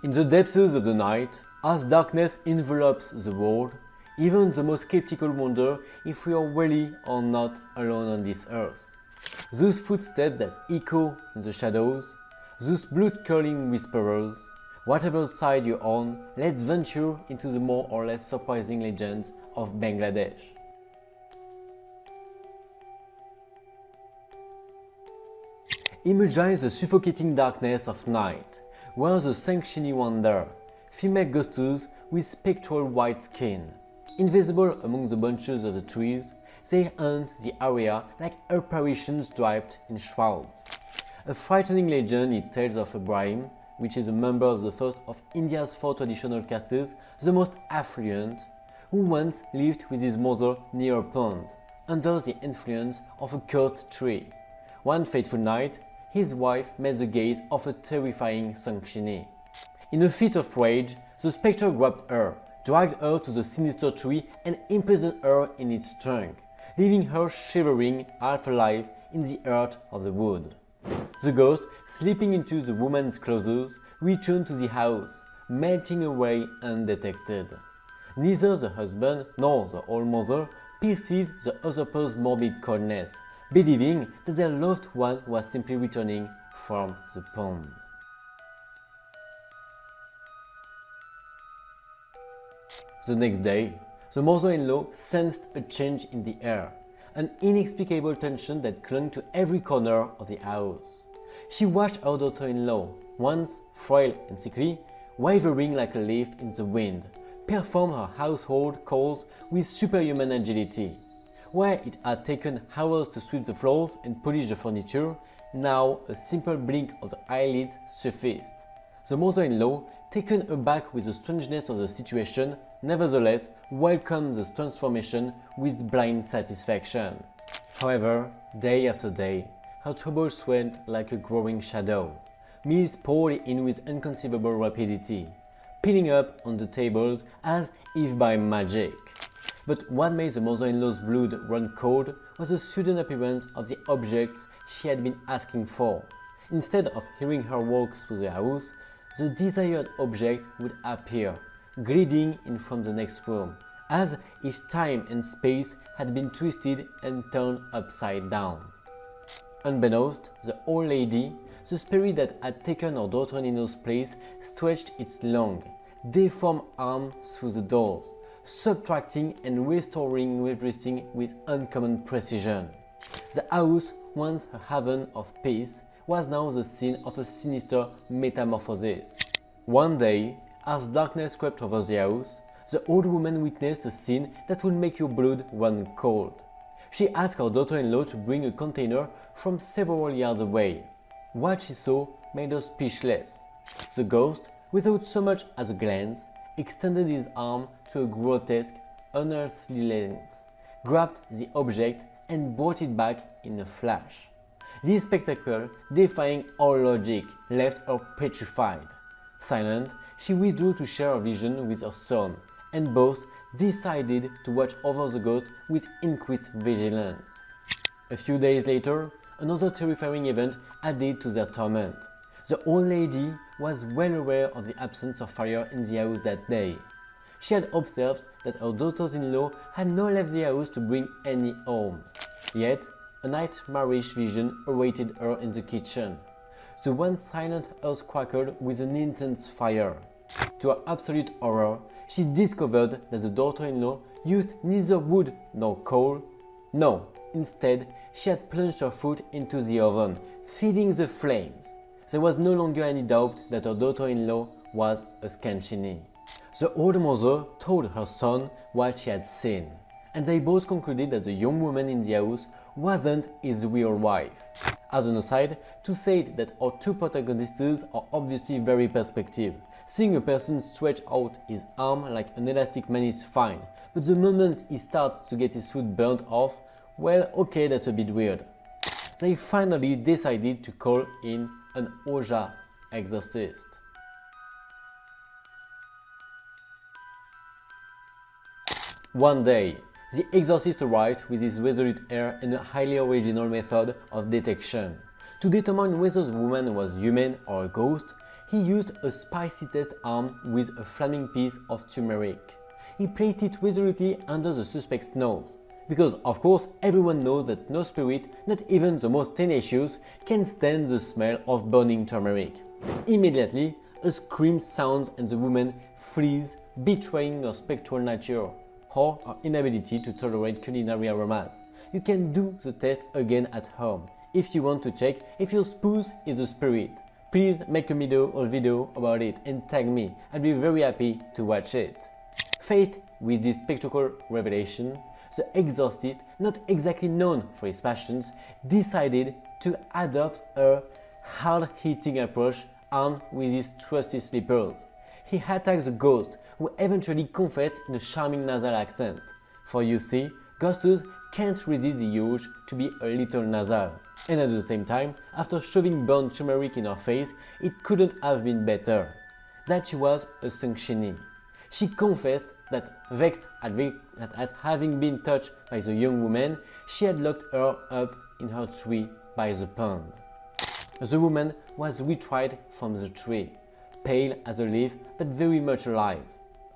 In the depths of the night, as darkness envelops the world, even the most skeptical wonder if we are really or not alone on this earth. Those footsteps that echo in the shadows, those blood-curdling whisperers, whatever side you're on, let's venture into the more or less surprising legends of Bangladesh. Imagine the suffocating darkness of night, where the Sankhchinni wander, female ghosts with spectral white skin. Invisible among the bunches of the trees, they haunt the area like apparitions draped in shrouds. A frightening legend it tells of Ibrahim, which is a member of the first of India's 4 traditional castes, the most affluent, who once lived with his mother near a pond, under the influence of a cursed tree. One fateful night, his wife met the gaze of a terrifying Sankhchinni. In a fit of rage, the spectre grabbed her, dragged her to the sinister tree and imprisoned her in its trunk, leaving her shivering half alive in the heart of the wood. The ghost, slipping into the woman's clothes, returned to the house, melting away undetected. Neither the husband nor the old mother perceived the usurper's morbid coldness, believing that their loved one was simply returning from the pond. The next day, the mother-in-law sensed a change in the air, an inexplicable tension that clung to every corner of the house. She watched her daughter-in-law, once frail and sickly, wavering like a leaf in the wind, perform her household chores with superhuman agility. Where it had taken hours to sweep the floors and polish the furniture, now a simple blink of the eyelids sufficed. The mother-in-law, taken aback with the strangeness of the situation, nevertheless welcomed the transformation with blind satisfaction. However, day after day, her troubles swelled like a growing shadow. Meals poured in with inconceivable rapidity, piling up on the tables as if by magic. But what made the mother-in-law's blood run cold was the sudden appearance of the objects she had been asking for. Instead of hearing her walk through the house, the desired object would appear, gliding in from the next room, as if time and space had been twisted and turned upside down. Unbeknownst, the old lady, the spirit that had taken her daughter-in-law's place, stretched its long, deformed arm through the doors, subtracting and restoring everything with uncommon precision. The house, once a haven of peace, was now the scene of a sinister metamorphosis. One day, as darkness crept over the house, the old woman witnessed a scene that would make your blood run cold. She asked her daughter-in-law to bring a container from several yards away. What she saw made her speechless. The ghost, without so much as a glance, extended his arm to a grotesque, unearthly length, grabbed the object and brought it back in a flash. This spectacle, defying all logic, left her petrified. Silent, she withdrew to share her vision with her son, and both decided to watch over the ghost with increased vigilance. A few days later, another terrifying event added to their torment. The old lady was well aware of the absence of fire in the house that day. She had observed that her daughters-in-law had not left the house to bring any home. Yet, a nightmarish vision awaited her in the kitchen. The once silent earth crackled with an intense fire. To her absolute horror, she discovered that the daughter-in-law used neither wood nor coal. No, instead, she had plunged her foot into the oven, feeding the flames. There was no longer any doubt that her daughter-in-law was a Sankhchinni. The old mother told her son what she had seen, and they both concluded that the young woman in the house wasn't his real wife. As an aside, to say that our two protagonists are obviously very perspective. Seeing a person stretch out his arm like an elastic man is fine, but the moment he starts to get his foot burnt off, well, okay, that's a bit weird. They finally decided to call in an Oja exorcist. One day, the exorcist arrived with his resolute air and a highly original method of detection. To determine whether the woman was human or a ghost, He used a spicy test armed with a flaming piece of turmeric. He placed it resolutely under the suspect's nose. Because, of course, everyone knows that no spirit, not even the most tenacious, can stand the smell of burning turmeric. Immediately, a scream sounds and the woman flees, betraying her spectral nature or her inability to tolerate culinary aromas. You can do the test again at home if you want to check if your spouse is a spirit. Please make a video about it and tag me. I'll be very happy to watch it. Faced with this spectacular revelation, the exorcist, not exactly known for his passions, decided to adopt a hard-hitting approach armed with his trusty slippers. He attacked the ghost, who eventually confessed in a charming nasal accent. For you see, ghosts can't resist the urge to be a little nasal. And at the same time, after shoving burnt turmeric in her face, it couldn't have been better. That she was a Sankhchinni. She confessed that, vexed at having been touched by the young woman, she had locked her up in her tree by the pond. The woman was retried from the tree, pale as a leaf but very much alive.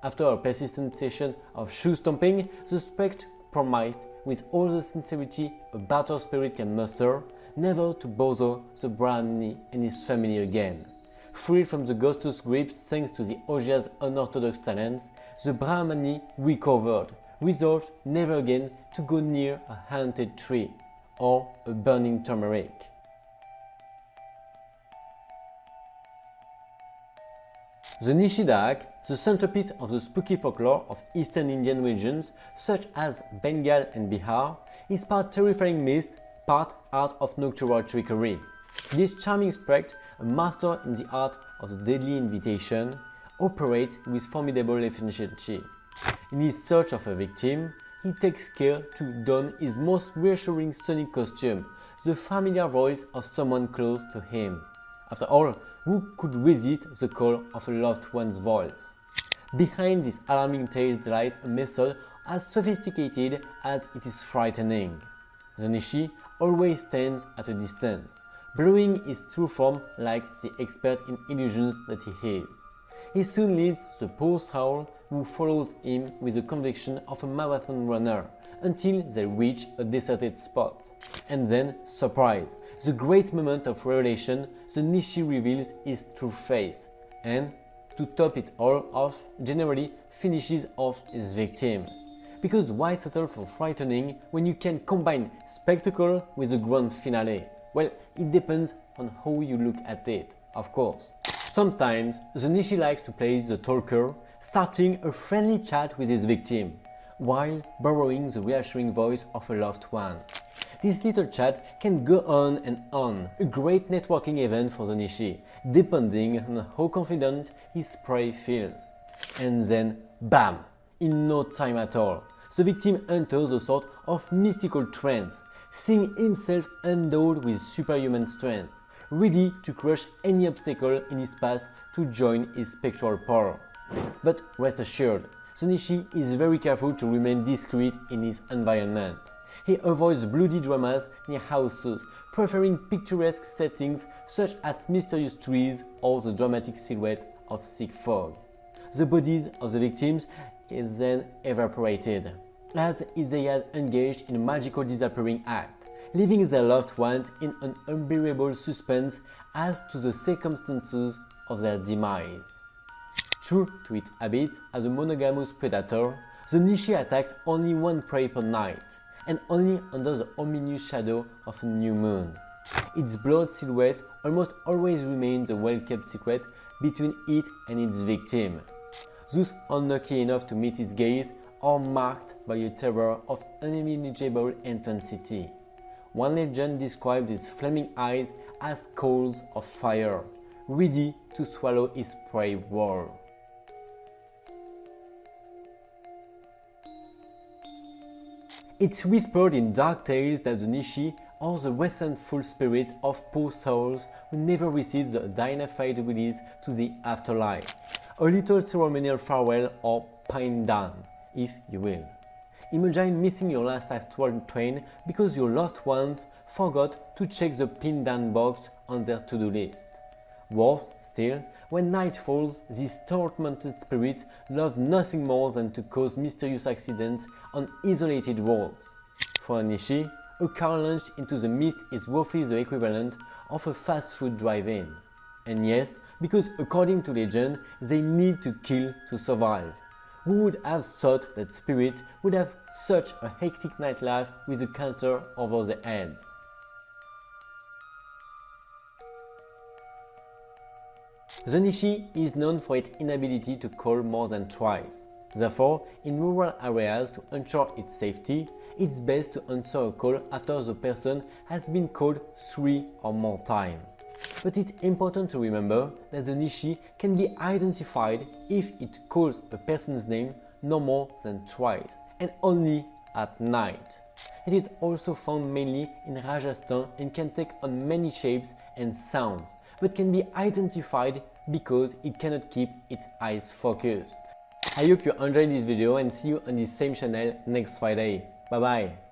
After a persistent session of shoe stomping, the spectre promised, with all the sincerity a battered spirit can muster, never to bother the Brahmani and his family again. Freed from the ghost's grips thanks to the Ojja's unorthodox talents, the Brahmani recovered, resolved never again to go near a haunted tree or a burning turmeric. The Nishi Daak, the centerpiece of the spooky folklore of Eastern Indian regions such as Bengal and Bihar, is part terrifying myth, part art of nocturnal trickery. This charming spectre, a master in the art of the deadly invitation, operates with formidable efficiency. In his search of a victim, he takes care to don his most reassuring sonic costume, the familiar voice of someone close to him. After all, who could resist the call of a loved one's voice? Behind this alarming tale lies a method as sophisticated as it is frightening. The Nishi always stands at a distance, blowing his true form like the expert in illusions that he is. He soon leads the poor soul who follows him with the conviction of a marathon runner until they reach a deserted spot. And then, surprise, the great moment of revelation, the Nishi reveals his true face and, to top it all off, generally finishes off his victim. Because why settle for frightening when you can combine spectacle with a grand finale? Well, it depends on how you look at it, of course. Sometimes, the Nishi likes to play the talker, starting a friendly chat with his victim, while borrowing the reassuring voice of a loved one. This little chat can go on and on, a great networking event for the Nishi, depending on how confident his prey feels. And then, bam! In no time at all, the victim enters a sort of mystical trance, seeing himself endowed with superhuman strength, ready to crush any obstacle in his path to join his spectral power. But rest assured, the Nishi is very careful to remain discreet in his environment. He avoids bloody dramas near houses, preferring picturesque settings such as mysterious trees or the dramatic silhouette of thick fog. The bodies of the victims is then evaporated, as if they had engaged in a magical disappearing act, leaving their loved ones in an unbearable suspense as to the circumstances of their demise. True to its habit as a monogamous predator, the Nishi attacks only one prey per night, and only under the ominous shadow of a new moon. Its blurred silhouette almost always remains a well-kept secret between it and its victim. Those unlucky enough to meet its gaze are marked by a terror of unimaginable intensity. One legend described its flaming eyes as coals of fire, ready to swallow its prey whole. It's whispered in dark tales that the Nishi are the resentful spirits of poor souls who never received the dignified release to the afterlife. A little ceremonial farewell or pine down, if you will. Imagine missing your last astral train because your loved ones forgot to check the pin down box on their to-do list. Worse still, When night falls, these tormented spirits love nothing more than to cause mysterious accidents on isolated roads. For Nishi, a car launched into the mist is roughly the equivalent of a fast food drive-in. And yes, because according to legend, they need to kill to survive. Who would have thought that spirits would have such a hectic nightlife with a counter over their heads? The Nishi is known for its inability to call more than twice. Therefore, in rural areas, to ensure its safety, it's best to answer a call after the person has been called 3 or more times. But it's important to remember that the Nishi can be identified if it calls a person's name no more than twice, and only at night. It is also found mainly in Rajasthan and can take on many shapes and sounds, but can be identified because it cannot keep its eyes focused. I hope you enjoyed this video and see you on this same channel next Friday. Bye bye!